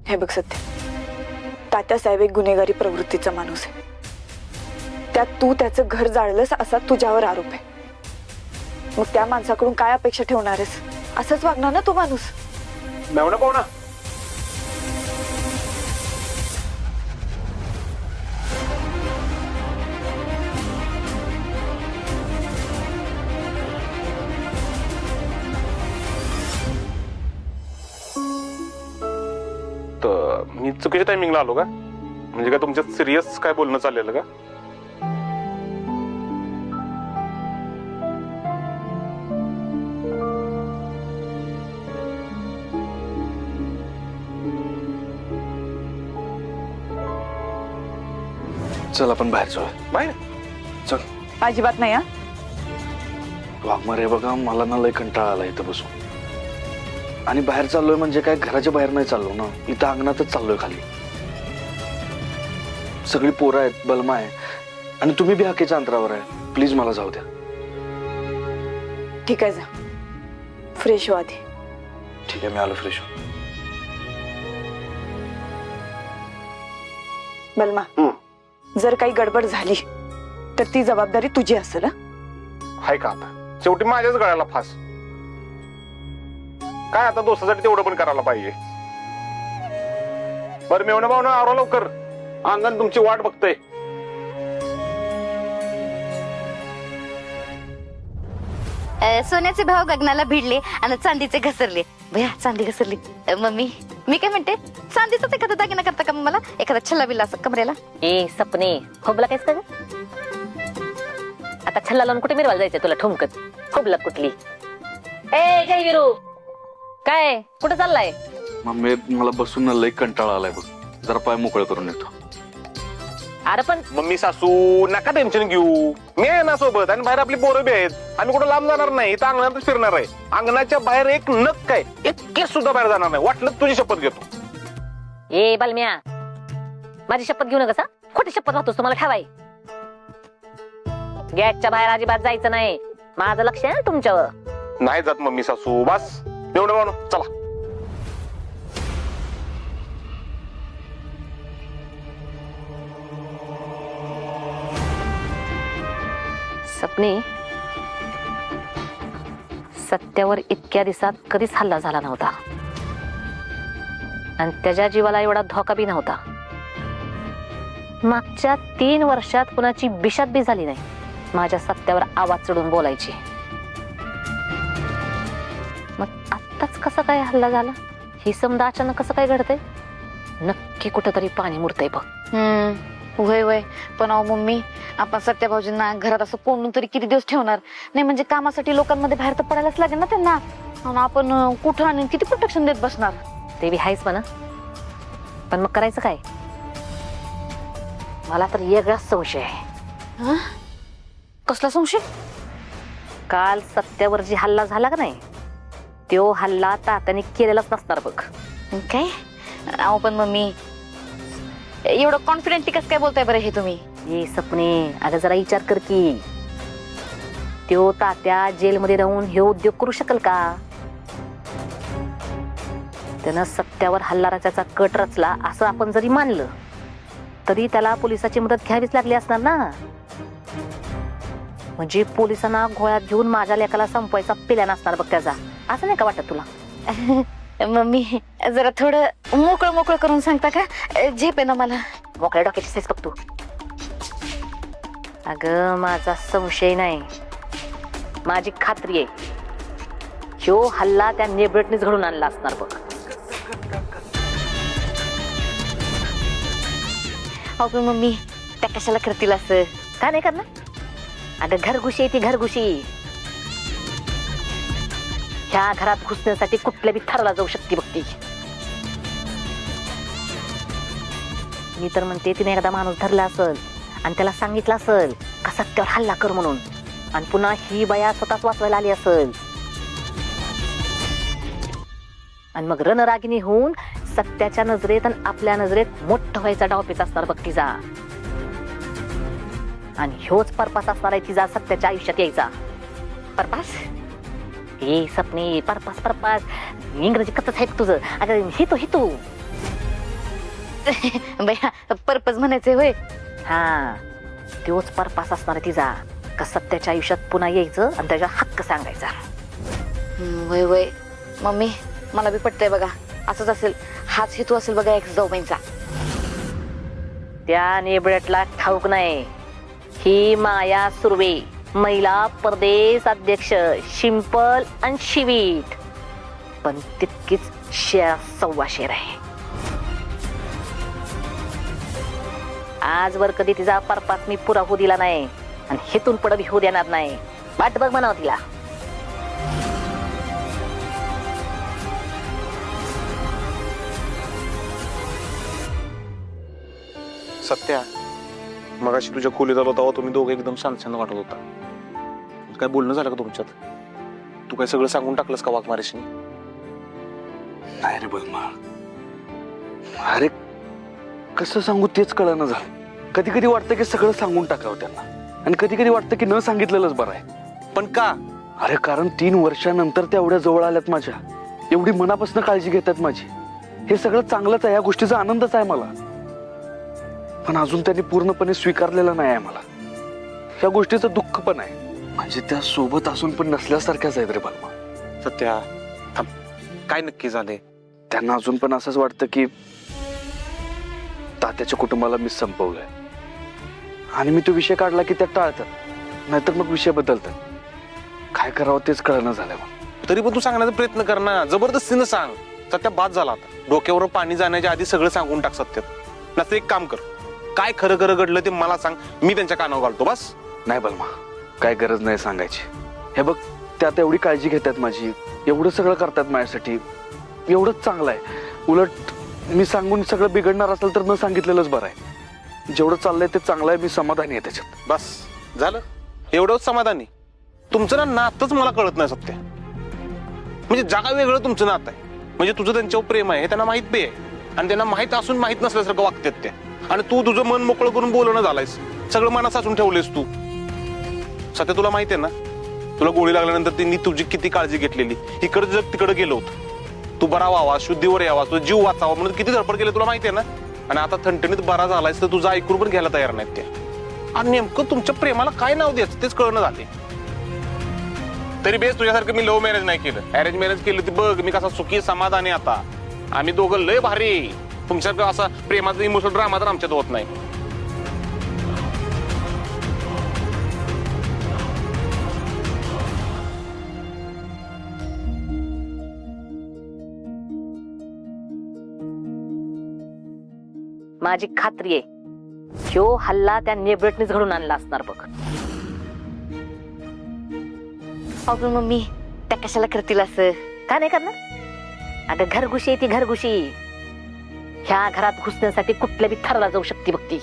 हे बघ सत्य, तात्यासाहेब एक गुन्हेगारी प्रवृत्तीचा माणूस आहे. त्यात तू त्याचं घर जाळलंस असा तुझ्यावर आरोप आहे. मग त्या माणसाकडून काय अपेक्षा ठेवणार आहेस? असंच वागणार ना तो माणूस? मेवणा पाहुणा, तर मी चुकीच्या टायमिंगला आलो का? म्हणजे काय तुमच्यात सिरियस काय बोलणं चाललेलं का? चल आपण बाहेर जाऊया. बाहेर चल. अजिबात नाही. हा, वाघमारे बघा, मला ना लय कंटाळा आला इथं बसून. आणि बाहेर चाललोय म्हणजे काय घराच्या बाहेर नाही चाललो ना, इथं अंगणातच चाललोय खाली. सगळी पोरं आहेत, बलमा आहे आणि तुम्ही बी हाकेच्या अंतरावर आहे. प्लीज मला जाऊ द्या. ठीक आहे, जा फ्रेश हो आधी. ठीक आहे, मी आलो फ्रेश. बलमा, जर काही गडबड झाली तर ती जबाबदारी तुझी असेल. हाय का? आता शेवटी माझ्याच गळ्याला फास. काय आता दोस्तासाठी तेवढं पण करायला पाहिजे. बरं मेवणा पाहुणा, आवरा लवकर, अंगण तुमची वाट बघतय. सोन्याचे भाव गगनाला भिडले आणि चांदीचे घसरले. भया चांदी घसरली. मम्मी मी काय म्हणते, चांदीचाच एखादा दागिना करता का मला? एखादा छल्ला बिल्ला असं कमरेला. ए सपने, खोबला कायच का ग? आता छल्ला लावून कुठे मिरवायला जायचंय तुला ठुमकत? खोबला कुठली? ए जय विरू, काय कुठे चाललाय? मम्मी मला बसून ना लय कंटाळा आलाय बघ. जरा पाय मोकळे करून येतो. अरे पण मम्मी सासू नका टेन्शन घेऊ, मी आहे ना सोबत. आणि बाहेर आपली पोरं बी आहेत. आम्ही कुठं लांब जाणार नाही, इथं अंगणातच फिरणार आहे. अंगणाच्या बाहेर एक नख काय, एक केस सुद्धा बाहेर जाणार नाही. वाटलं तुझी शपथ घेतो. ए बालम्या, माझी शपथ घेऊ नका. खोटी शपथ वाहतोस तुम्हाला ठावाय. गॅसच्या बाहेर अजिबात जायचं नाही. माझं लक्ष आहे ना तुमच्यावर. नाही जात मम्मी सासू, बस एवढं म्हणून चला. सपने, सत्यावर इतक्या दिवसात कधीच हल्ला झाला नव्हता आणि त्याच्या जीवाला एवढा धोका बी नव्हता. मागच्या 3 वर्षात कुणाची बिशात बी झाली नाही माझ्या सत्यावर आवाज चढून बोलायची. मग आत्ताच कसा काय हल्ला झाला? ही समजा अचानक कसं काय घडतंय? नक्की कुठंतरी पाणी मुरतंय बघ. वय वय, पण अहो मम्मी, आपण सत्या भाऊजींना घरात असं कोंडून तरी किती दिवस ठेवणार? नाही म्हणजे कामासाठी लोकांमध्ये बाहेर तर पडायलाच लागेल ना त्यांना. आणि आपण कुठं आणि किती प्रोटेक्शन देत बसणार? ते बी हायच म्हणा, पण मग करायचं काय? मला तर वेगळाच संशय आहे. कसला संशय? काल सत्यावर जी हल्ला झाला का नाही, तो हल्ला तात्याने केलेलाच नसणार बघ. काय? अहो पण मम्मी, एवढं कॉन्फिडेंटली कसं काय बोलताय बरं हे तुम्ही? ये सपने, अगं जरा विचार कर की, तो तात्या जेलमध्ये राहून हे उद्योग करू शकेल का? त्यानं सत्यावर हल्ला रचायचा कट रचला असं आपण जरी मानलं तरी त्याला पोलिसाची मदत घ्यावीच लागली असणार ना. म्हणजे पोलिसांना घोळ्यात घेऊन माझ्या लेकाला संपवायचा प्लॅन असणार बघ त्याचा. असं नाही का वाटत तुला? मम्मी जरा थोडं मोकळं मोकळं करून सांगता का? झेप आहे ना मला. मोकळ्या डोक्याची साईज बघ तू. अगं माझा संशय नाही, माझी खात्री आहे, ह्यो हल्ला त्या नेबरेटनीच घडून आणला असणार बघ. अहो पण मम्मी, त्या कशाला करतील असं? का नाही करणार? अगं घरघुशी आहे ती, घरघुशी. ह्या घरात घुसण्यासाठी कुठल्या बी थराला जाऊ शकते बघ ती. मी तर म्हणते तिने एकदा माणूस धरला असल आणि त्याला सांगितलं असल का सत्यावर हल्ला कर म्हणून, आणि पुन्हा ही बाया स्वतःच वाचवायला आली असल आणि मग रणरागिणी होऊन सत्याच्या नजरेत आणि आपल्या नजरेत मोठं व्हायचा डावपेच असणार बघ तिचा. आणि ह्योच पर्पस असणार आहे तिचा सत्याच्या आयुष्यात यायचा. पर्पस? ए सपने, पर्पस पर्पस इंग्रजी कथच आहे तुझं. अगं हितो हितो. बया पर्पज म्हणायचंय होय. हा तोच पर्पास असणार आहे तिचा, का सत्याच्या आयुष्यात पुन्हा यायचं आणि त्याच्या हक्क सांगायचा. वय वय मम्मी मला बी पटतंय बघा, असंच असेल, हाच हेतू असेल बघा एक जाऊबाईंचा. त्या नेबळ्यातला ठाऊक नाही, ही माया सुर्वे महिला प्रदेश अध्यक्ष, शिंपल आणि शिवीट, पण तितकीच सव्वा शेर आहे. आजवर कधी तिचा पर्पास मी पुरा होऊ दिला नाही आणि हेतून पुढे होऊ देणार नाही. वाट बघ म्हणावं तिला. सत्या, मगाशी तुझ्या खोलीत आलो तेव्हा तुम्ही दोघं एकदम शांत शांत वाटत होता. काय बोलणं झालं का तुमच्यात? तू काय सगळं सांगून टाकलंस का वाघमारेशनी? नाही रे बलमा, अरे कसं सांगू तेच कळणं झालं. कधी कधी वाटतं की सगळं सांगून टाकावं त्यांना, आणि कधी कधी वाटतं की न सांगितलेलंच बरं आहे. पण का? अरे कारण 3 वर्षानंतर त्या एवढ्या जवळ आल्यात माझ्या, एवढी मनापासून काळजी घेतात माझी. हे सगळं चांगलंच आहे, या गोष्टीचा आनंदच आहे मला, पण अजून त्यांनी पूर्णपणे स्वीकारलेलं नाही आहे मला. या गोष्टीचं दुःख पण आहे, म्हणजे त्या सोबत असून पण नसल्यासारख्याच आहेत रे बलमा. सत्या थांब, काय नक्की झाले? त्यांना अजून पण असंच वाटतं की तात्याच्या कुटुंबाला मी संपवलंय, आणि मी तो विषय काढला की त्या टाळतात, नाहीतर मग विषय बदलतात. काय करावं तेच कळणं झालं मला. तरी पण तू सांगण्याचा प्रयत्न कर ना, जबरदस्तीनं सांग. सत्या बाद झाला आता, डोक्यावर पाणी जाण्याच्या आधी सगळं सांगून टाक सत्यात. नसतं एक काम कर, काय खरं खरं घडलं ते मला सांग, मी त्यांच्या कानावर घालतो बस. नाही बलमा, काय गरज नाही सांगायची. हे बघ, त्या आता एवढी काळजी घेतात माझी, एवढं सगळं करतात माझ्यासाठी, एवढंच चांगलं आहे. उलट मी सांगून सगळं बिघडणार असेल तर न सांगितलेलंच बरं आहे. जेवढं चाललंय ते चांगलं आहे, मी समाधानी आहे त्याच्यात. बस झालं, एवढंच समाधानी. तुमचं ना नातच मला कळत नाही सत्या, म्हणजे जागा वेगळं तुमचं नातं आहे. म्हणजे तुझं त्यांच्यावर प्रेम आहे हे त्यांना माहित बी आहे, आणि त्यांना माहित असून माहित नसल्यासारखं वागतात ते. आणि तू तुझं मन मोकळं करून बोलणं झालायस, सगळं मनात साचून ठेवलेस तू. सत्या तुला माहिती आहे ना, तुला गोळी लागल्यानंतर त्यांनी तुझी किती काळजी घेतलेली. इकडं जग तिकडे गेलं होतं, तू बरा व्हावा, शुद्धीवर यावा, तुझा जीव वाचावा म्हणून किती धडपड केली तुला माहिती आहे ना. आणि आता थंडणीत बरा झालायस तर तुझं ऐकून पण घ्यायला तयार नाहीत ते. आणि नेमकं तुमच्या प्रेमाला काय नाव द्यायचं तेच कळणं झाले. तरी बेस तुझ्यासारखं मी लव्ह मॅरेज नाही केलं, अरेंज मॅरेज केलं. ते बघ मी कसा सुखी समाधानी आता. आम्ही दोघं लय भारी. तुमच्यासारखं असा प्रेमाचा इमोशनल ड्रामा तर आमच्यात होत नाही. माझी खात्री आहे ह्यो हल्ला त्या नेबळटनीच घडून आणला असणार बघ. अगं मम्मी त्या कशाला करतील असं? का नाही करणार? अगं घरगुशी आहे ती, घरगुशी. ह्या घरात घुसण्यासाठी कुठल्या बी थराला जाऊ शकते बघ ती.